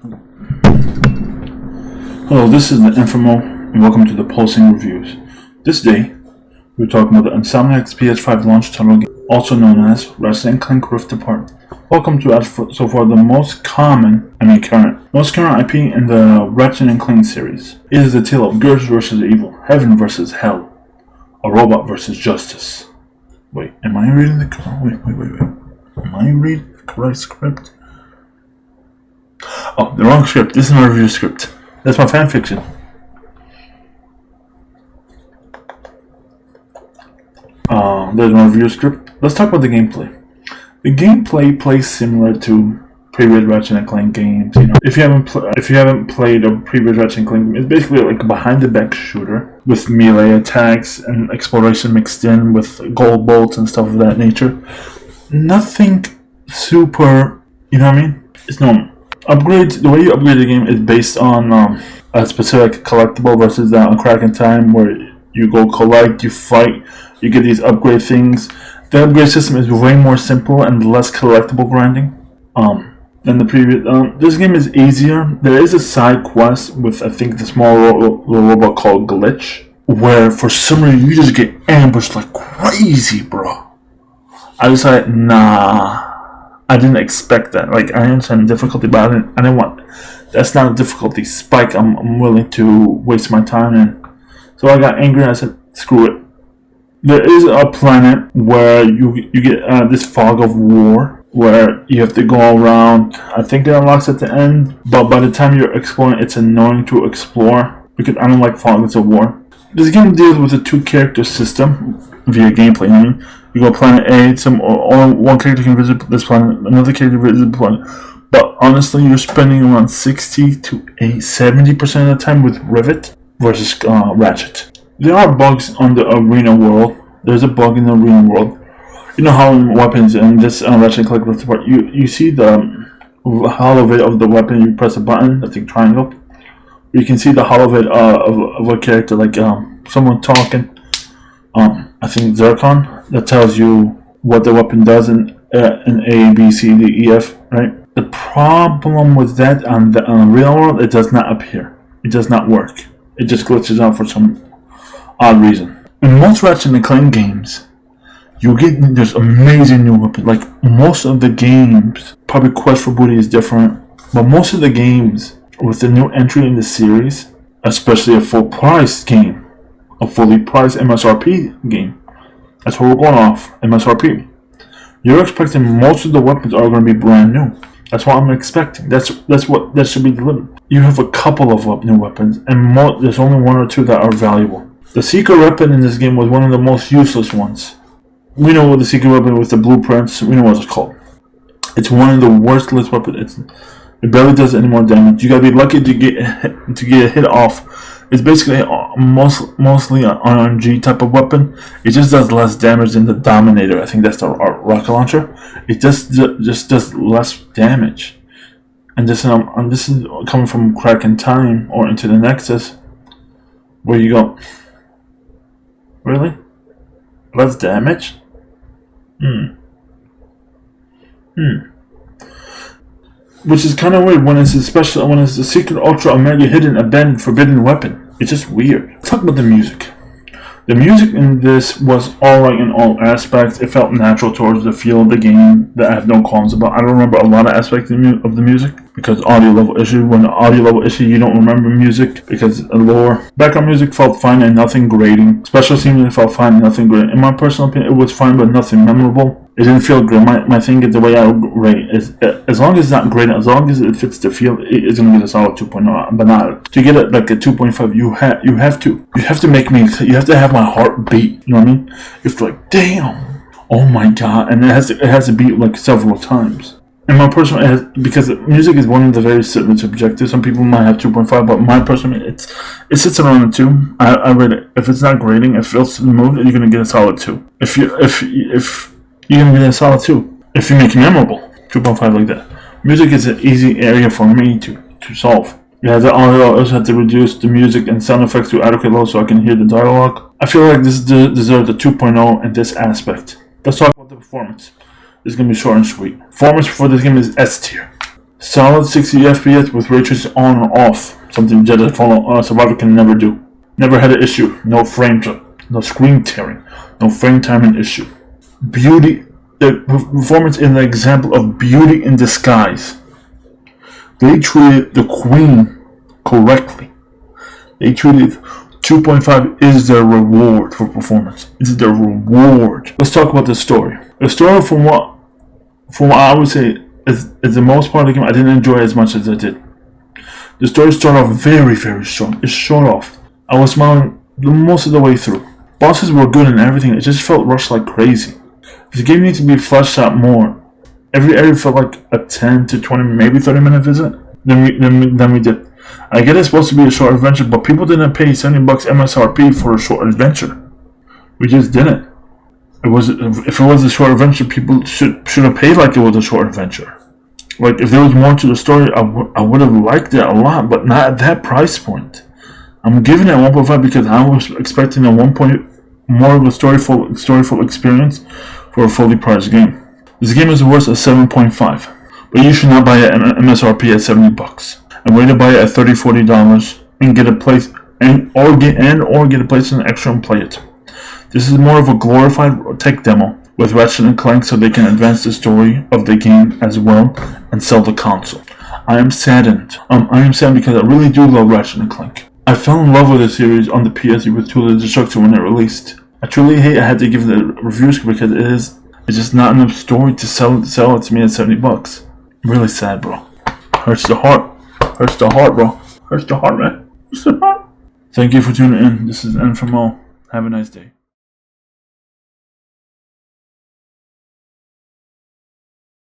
Hello, this is the nfromo, and welcome to the Pulsing Reviews. This day, we're talking about the Insomniac's PS5 launch title game, also known as Ratchet Clank Rift Apart. Welcome to so far the most current IP in the Ratchet Clank series. It is the tale of good versus evil, heaven versus hell, a robot versus justice. Wait, am I reading the Am I reading the correct script? Oh, the wrong script. This is my review script. That's my fanfiction. There's my review script. Let's talk about the gameplay. The gameplay plays similar to previous Ratchet Clank games. You know, if you haven't played a previous Ratchet Clank game, it's basically like a behind-the-back shooter with melee attacks and exploration mixed in with gold bolts and stuff of that nature. Nothing super. You know what I mean? It's normal. The way you upgrade the game is based on a specific collectible versus a crack in time where you go collect, you fight, you get these upgrade things. The upgrade system is way more simple and less collectible grinding than the previous. This game is easier. There is a side quest with I think the small little robot called Glitch, where for some reason you just get ambushed like crazy, bro. I was like, nah. I didn't expect that. Like, I understand the difficulty, but I didn't want. That's not a difficulty spike I'm willing to waste my time in. So I got angry and I said, screw it. There is a planet where you get this fog of war, where you have to go around. I think it unlocks at the end, but by the time you're exploring, it's annoying to explore, because I don't like fogs of war. This game deals with a two-character system via gameplay. I mean, you go planet A, only one character can visit this planet, another character visits the planet. But honestly, you're spending around 60 to 70% of the time with Rivet versus Ratchet. There are bugs on the arena world. There's a bug in the arena world. You know how in weapons in this Ratchet Clank Rift Apart, you see the hollow vid of the weapon. You press a button, I think triangle. You can see the hollow vid of a character, like someone talking. I think Zircon, that tells you what the weapon does in A, B, C, D, E, F, right? The problem with that on the real world, it does not appear. It does not work. It just glitches out for some odd reason. In most Ratchet Clank games, there's amazing new weapons. Like most of the games, probably Quest for Booty is different, but most of the games with the new entry in the series, especially a full price game, a fully priced MSRP game. That's what we're going off, MSRP. You're expecting most of the weapons are going to be brand new. That's what I'm expecting. That should be delivered. You have a couple of new weapons, and there's only one or two that are valuable. The secret weapon in this game was one of the most useless ones. We know what the secret weapon with the blueprints, we know what it's called. It's one of the worthless weapons. It barely does any more damage. You gotta be lucky to get a hit off. It's basically mostly an RNG type of weapon. It just does less damage than the Dominator. I think that's the rocket launcher. It just does less damage. And this is coming from Crack in Time or Into the Nexus, where you go, really? Less damage? Which is kind of weird when it's a secret, ultra, mega hidden, abandoned, forbidden weapon. It's just weird. Let's talk about the music. The music in this was alright in all aspects. It felt natural towards the feel of the game that I have no qualms about. I don't remember a lot of aspects of the music because audio level issue. When the audio level issue, you don't remember music because lower. Background music felt fine and nothing grating. Special scenery felt fine and nothing grating. In my personal opinion, it was fine but nothing memorable. It didn't feel great. My thing is the way I would rate is as long as it's not great, as long as it fits the feel, it's gonna get a solid 2.0. But not to get it like a 2.5. You have to make me. You have to have my heart beat. You know what I mean? It's like damn, oh my god, and it has to beat like several times. And my personal, because music is one of the very subjective. Some people might have 2.5, but my personal, it sits around a 2. I rate it. If it's not grading, it feels smooth, you're gonna get a solid 2. If you're gonna get a solid 2. If you make it memorable, 2.5 like that. Music is an easy area for me to solve. Yeah, I also had to reduce the music and sound effects to adequate level so I can hear the dialogue. I feel like this deserves a 2.0 in this aspect. Let's talk about the performance. This is going to be short and sweet. Performance for this game is S tier. Solid 60 FPS with ray tracing on and off, something Jedi Fallen Survivor can never do. Never had an issue. No frame drop, no screen tearing, no frame timing issue. Beauty. The performance is an example of beauty in disguise. They treated the Queen correctly. They treated 2.5 is their reward for performance. It's their reward. Let's talk about the story. The story, from what I would say is the most part of the game, I didn't enjoy as much as I did. The story started off very, very strong. It showed off. I was smiling most of the way through. Bosses were good and everything. It just felt rushed like crazy. The game needs to be fleshed out more. Every area felt like a 10 to 20, maybe 30-minute visit. Then we did. I get it's supposed to be a short adventure, but people didn't pay $70 MSRP for a short adventure. We just didn't. If it was a short adventure, people should have paid like it was a short adventure. Like, if there was more to the story, I would have liked it a lot, but not at that price point. I'm giving it 1.5 because I was expecting a 1 point more of a storyful experience for a fully priced game. This game is worth a 7.5, but you should not buy it at MSRP at $70 and wait to buy it at $30-$40 and get a place or get a place in extra and play it. This is more of a glorified tech demo with Ratchet and Clank, so they can advance the story of the game as well and sell the console. I am saddened. I am saddened because I really do love Ratchet and Clank. I fell in love with the series on the PS with Tool of Destruction when it released. I truly hate I had to give the reviews because it's just not enough story to sell it to me at $70. Really sad, bro. Hurts the heart. Hurts the heart, bro. Hurts the heart, man. Hurts the heart. Thank you for tuning in. This is nfromo. Have a nice day.